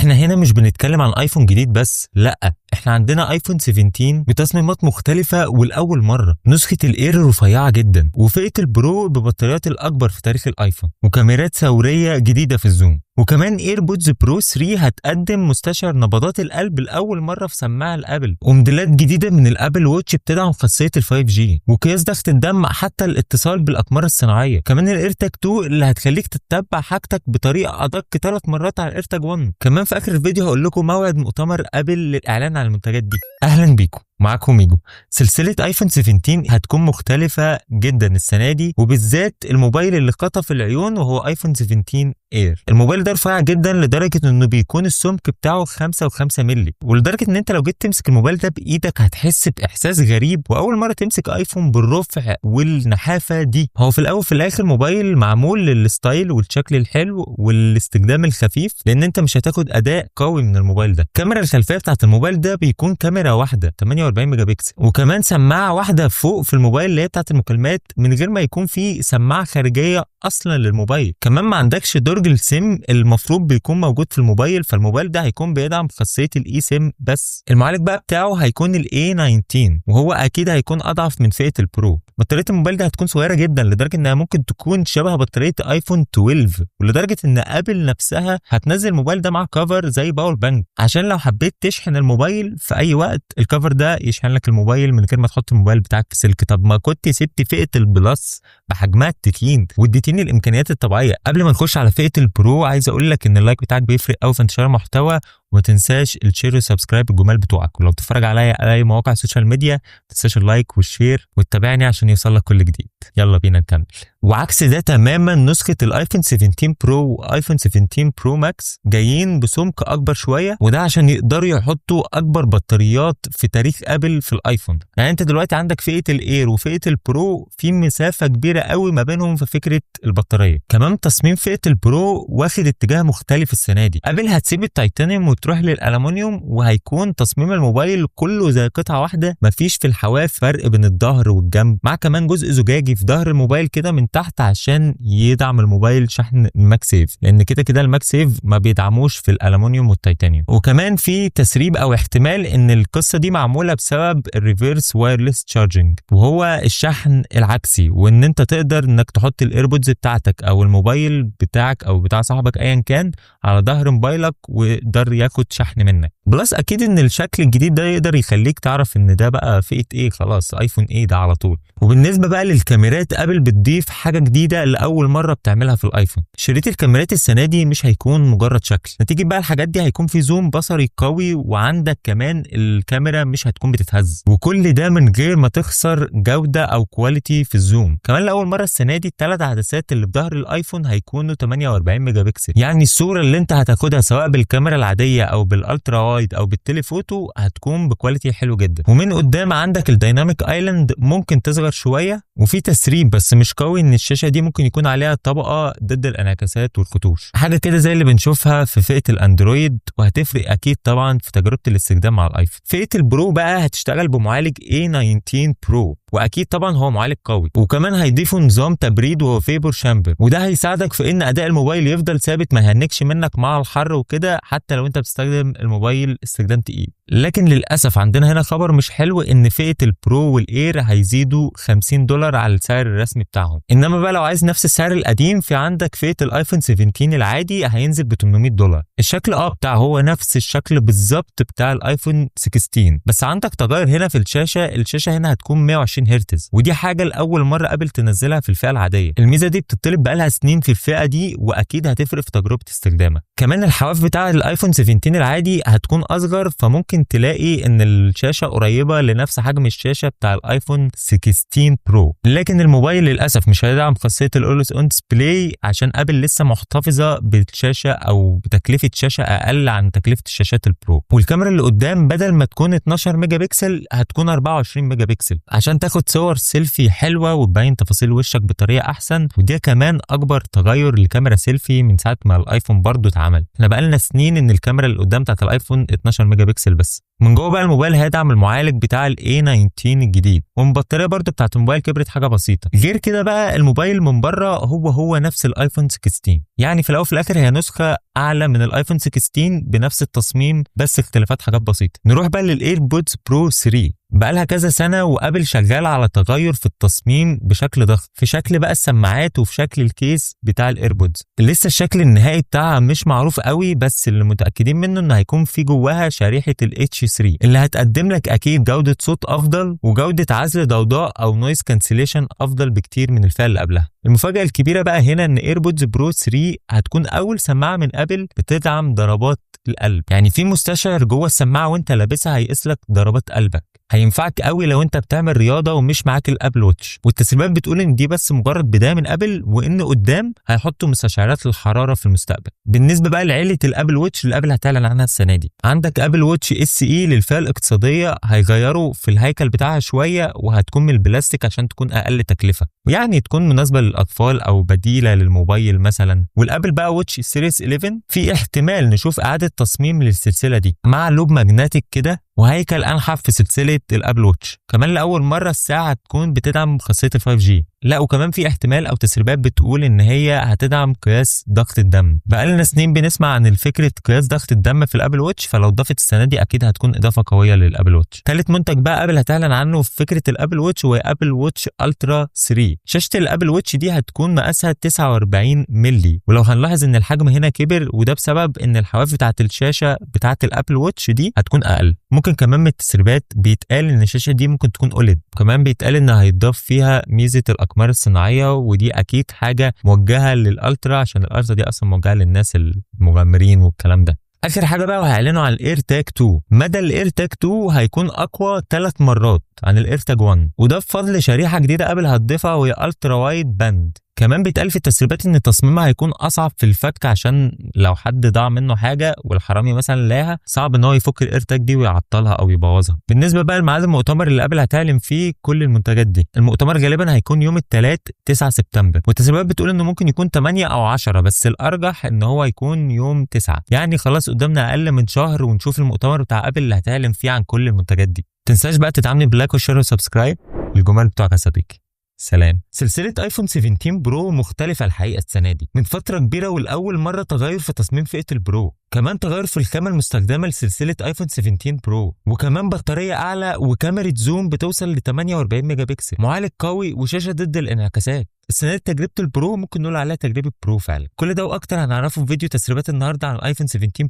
احنا هنا مش بنتكلم عن ايفون جديد بس، لا احنا عندنا ايفون 17 بتصميمات مختلفة، والاول مرة نسخة الاير رفيعة جدا، وفئة البرو ببطاريات الاكبر في تاريخ الايفون، وكاميرات ثورية جديدة في الزوم، وكمان ايربودز برو 3 هتقدم مستشعر نبضات القلب لاول مره في سماعه الابل، وموديلات جديده من الابل ووتش بتدعم خاصيه ال5G، وقياس ضغط الدم حتى الاتصال بالاقمار الصناعيه، كمان الايرتاج 2 اللي هتخليك تتبع حاجتك بطريقه ادق 3 مرات على الايرتاج 1. كمان في اخر الفيديو هقول لكم موعد مؤتمر ابل للاعلان عن المنتجات دي. اهلا بيكم، معاكم ميجو. سلسلة ايفون 17 هتكون مختلفة جدا السنة دي، وبالذات الموبايل اللي خطف العيون وهو ايفون 17 اير. الموبايل ده رفيع جدا لدرجة انه بيكون السمك بتاعه 5.5 مللي، ولدرجة ان انت لو جيت تمسك الموبايل ده بايدك هتحس باحساس غريب، واول مرة تمسك ايفون بالرفع والنحافة دي. هو في الاول في الاخر موبايل معمول للستايل والشكل الحلو والاستخدام الخفيف، لان انت مش هتاخد اداء قوي من الموبايل ده. الكاميرا الخلفية بتاعت الموبايل ده بيكون كاميرا واحدة 48 ميجا بكسل، وكمان سماعه واحده فوق في الموبايل اللي هي بتاعه المكالمات، من غير ما يكون في سماعه خارجيه اصلا للموبايل. كمان ما عندكش درج السيم المفروض بيكون موجود في الموبايل، فالموبايل ده هيكون بيدعم خاصيه الاي سيم بس. المعالج بقى بتاعه هيكون الاي 19، وهو اكيد هيكون اضعف من فئه البرو. بطاريه الموبايل ده هتكون صغيره جدا لدرجه انها ممكن تكون شبه بطاريه ايفون 12، ولدرجه ان ابل نفسها هتنزل الموبايل ده مع كفر زي باور بانك، عشان لو حبيت تشحن الموبايل في اي وقت الكفر ده يشحن لك الموبايل من غير ما تحط الموبايل بتاعك في سلك. طب ما كنت سبت فئه البلس بحجمها التخين واديتيني الامكانيات الطبيعيه. قبل ما نخش على فئه البرو عايز اقول لك ان اللايك بتاعك بيفرق قوي في انتشار المحتوى، وما تنساش الشير والسبسكرايب الجمال بتوعك، ولو بتتفرج عليا على اي مواقع السوشيال ميديا ما تنساش اللايك والشير وتتابعني عشان يوصل لك كل جديد. يلا بينا نكمل. وعكس ده تماما نسخه الايفون 17 برو وايفون 17 برو ماكس جايين بسمك اكبر شويه، وده عشان يقدروا يحطوا اكبر بطاريات في تاريخ ابل في الايفون. يعني انت دلوقتي عندك فئه الاير وفئه البرو في مسافه كبيره قوي ما بينهم في فكره البطاريه. كمان تصميم فئه البرو واخد اتجاه مختلف السنه دي. ابل هتسيب التيتانيوم وتروح للالومنيوم، وهيكون تصميم الموبايل كله زي قطعه واحده، مفيش في الحواف فرق بين الظهر والجنب، مع كمان جزء زجاجي في ظهر الموبايل كده من تحت عشان يدعم الموبايل شحن الماكسيف، لان كده الماكسيف ما بيدعموش في الالومنيوم والتيتانيوم. وكمان في تسريب او احتمال ان القصه دي معموله بسبب الريفيرس وايرلس تشارجنج، وهو الشحن العكسي، وان انت تقدر انك تحط الايربودز بتاعتك او الموبايل بتاعك او بتاع صاحبك ايا كان على ظهر موبايلك ويقدر ياخد شحن منك. بلس اكيد ان الشكل الجديد ده يقدر يخليك تعرف ان ده بقى فئه ايه، خلاص ايفون ايه ده على طول. وبالنسبه بقى للكاميرات، ابل بتضيف حاجه جديده لاول مره بتعملها في الايفون. شريط الكاميرات السنه دي مش هيكون مجرد شكل، نتيجه بقى الحاجات دي هيكون في زوم بصري قوي، وعندك كمان الكاميرا مش هتكون بتتهز، وكل ده من غير ما تخسر جوده او كواليتي في الزوم. كمان لاول مره السنه دي الثلاث عدسات اللي في ظهر الايفون هيكونوا 48 ميجا بكسل، يعني الصوره اللي انت هتاخدها سواء بالكاميرا العاديه او بالالترا وايد او بالتليفوتو هتكون بكواليتي حلو جدا. ومن قدام عندك الدايناميك ايلاند ممكن تصغر شويه، وفي تسريب بس مش قوي ان الشاشه دي ممكن يكون عليها طبقه ضد الانعكاسات والخطوش، حاجه كده زي اللي بنشوفها في فئه الاندرويد، وهتفرق اكيد طبعا في تجربه الاستخدام مع الايفون. فئه البرو بقى هتشتغل بمعالج A19 برو، واكيد طبعا هو معالج قوي، وكمان هيضيفوا نظام تبريد وهو فيبر شامبر، وده هيساعدك في ان اداء الموبايل يفضل ثابت ما يهنكش منك مع الحر وكده، حتى لو انت بتستخدم الموبايل استخدام تقيل. لكن للاسف عندنا هنا خبر مش حلو، ان فئه البرو والاير هيزيدوا $50 على السعر الرسمي بتاعهم. انما بقى لو عايز نفس السعر القديم، في عندك فئه الايفون 17 العادي هينزل ب $800. الشكل بتاعه هو نفس الشكل بالظبط بتاع الايفون 16، بس عندك تغير هنا في الشاشه هنا هتكون 120 هرتز، ودي حاجه لاول مره ابل تنزلها في الفئه العاديه. الميزه دي بتطلب بقالها سنين في الفئه دي، واكيد هتفرق في تجربه استخدامك. كمان الحواف بتاع الايفون 17 العادي هتكون اصغر، فممكن تلاقي ان الشاشه قريبه لنفس حجم الشاشه بتاع الايفون 16 برو. لكن الموبايل للاسف مش هيدعم خاصيه الاولويز اون ديسبلاي، عشان ابل لسه محتفظه بالشاشه او بتكلفه شاشه اقل عن تكلفه الشاشات البرو. والكاميرا اللي قدام بدل ما تكون 12 ميجا بكسل هتكون 24 ميجا بكسل، عشان تاخد صور سيلفي حلوه وتبين تفاصيل وشك بطريقه احسن، ودي كمان اكبر تغير لكاميرا سيلفي من ساعه ما الايفون برضو اتعمل. احنا بقالنا سنين ان الكاميرا اللي قدام بتاعت الايفون 12 ميجا بكسل بس. من جوه بقى الموبايل هيدعم المعالج بتاع ال A19 الجديد، والبطاريه برضو بتاعت الموبايل كبرت حاجه بسيطه. غير كده بقى الموبايل من بره هو نفس الايفون 16، يعني في الاول وفي الاخر هي نسخه اعلى من الايفون 16 بنفس التصميم، بس اختلافات حاجات بسيطه. نروح بقى للايربودز برو 3. بقالها كذا سنة وابل شغالة على تغير في التصميم بشكل ضخم، في شكل بقى السماعات وفي شكل الكيس بتاع الايربودز. لسه الشكل النهائي بتاعها مش معروف قوي، بس اللي متأكدين منه ان هيكون في جواها شريحة ال H3 اللي هتقدم لك اكيد جودة صوت افضل وجودة عزل ضوضاء او نويز كانسليشن افضل بكتير من الفئة اللي قبلها. المفاجأة الكبيرة بقى هنا ان ايربودز برو 3 هتكون اول سماعة من ابل بتدعم ضربات القلب، يعني في مستشعر جوه السماعة وانت لابسها هيقيس لك ضربات قلبك. هينفعك قوي لو انت بتعمل رياضه ومش معاك الابل واتش، والتسريبات بتقول ان دي بس مجرد بدايه من ابل، وان قدام هيحطوا مستشعرات للحراره في المستقبل. بالنسبه بقى لعيله الابل واتش اللي ابل هتعلن عنها السنه دي، عندك ابل واتش اس اي للفئه الاقتصاديه، هيغيروا في الهيكل بتاعها شويه وهتكون من البلاستيك عشان تكون اقل تكلفه، ويعني تكون مناسبه للاطفال او بديله للموبايل مثلا. والابل بقى واتش سيريس 11 في احتمال نشوف اعاده تصميم للسلسله دي مع لوب ماجنتيك كده وهيكل انحف في سلسله الابل واتش. كمان لاول مره الساعه هتكون بتدعم خاصيه ال 5G. لا وكمان في احتمال او تسريبات بتقول ان هي هتدعم قياس ضغط الدم. بقالنا سنين بنسمع عن الفكره قياس ضغط الدم في الابل واتش، فلو ضافت السنه دي اكيد هتكون اضافه قويه للابل واتش. ثالث منتج بقى ابل هتعلن عنه في فكره الابل واتش هو ابل واتش الترا 3. شاشه الابل واتش دي هتكون مقاسها 49 مللي، ولو هنلاحظ ان الحجم هنا كبر وده بسبب ان الحواف بتاعه الشاشه بتاعه الابل واتش دي هتكون اقل. ممكن كمان من التسريبات بيتقال ان الشاشه دي ممكن تكون اوليد، وكمان بيتقال ان هيتضاف فيها ميزه الاقمار الصناعيه، ودي اكيد حاجه موجهه للالترا عشان الالترا دي اصلا موجهه للناس المغامرين والكلام ده. اخر حاجه بقى وهيعلنوا عن الاير تاج 2. مدى الاير تاج 2 هيكون اقوى 3 مرات عن الاير تاج 1، وده بفضل شريحه جديده ابل هتضيفها وهي الترا وايد باند. كمان بيتقال في التسريبات ان تصميمها هيكون اصعب في الفك، عشان لو حد ضاع منه حاجه والحرامي مثلا لاها صعب ان هو يفك الايرتاج دي ويعطلها او يبوظها. بالنسبه بقى لميعاد المؤتمر اللي ابل هتعلن فيه كل المنتجات دي، المؤتمر غالبا هيكون يوم الثلاث 9 سبتمبر، والتسريبات بتقول انه ممكن يكون 8 او 10، بس الارجح ان هو يكون يوم 9. يعني خلاص قدامنا اقل من شهر ونشوف المؤتمر بتاع ابل اللي هتعلن فيه عن كل المنتجات دي. تنساش بقى تدعمني بلايك وشير وسبسكرايب. الجمال بتوعك يا صديقي. سلام. سلسلة ايفون 17 برو مختلفة الحقيقة السنة دي من فترة كبيرة، والأول مرة تغير في تصميم فئة البرو، كمان تغير في الخامة المستخدمة لسلسلة ايفون 17 برو، وكمان بطارية أعلى وكاميرا زوم بتوصل ل 48 ميجا بكسل، معالج قوي وشاشة ضد الانعكاسات. السنة دي تجربة البرو ممكن نقول عليها تجربة برو فعلا. كل ده وأكتر هنعرفه في فيديو تسريبات النهاردة عن ايفون 17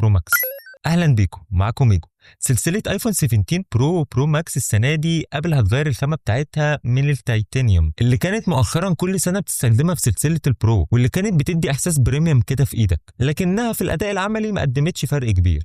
برو ماكس. اهلا بيكم، معاكم ميجو. سلسله ايفون 17 برو ماكس السنه دي ابل هتغير الخامه بتاعتها من التيتانيوم اللي كانت مؤخرا كل سنه بتستخدمها في سلسله البرو، واللي كانت بتدي احساس بريميوم كده في ايدك، لكنها في الاداء العملي ما قدمتش فرق كبير.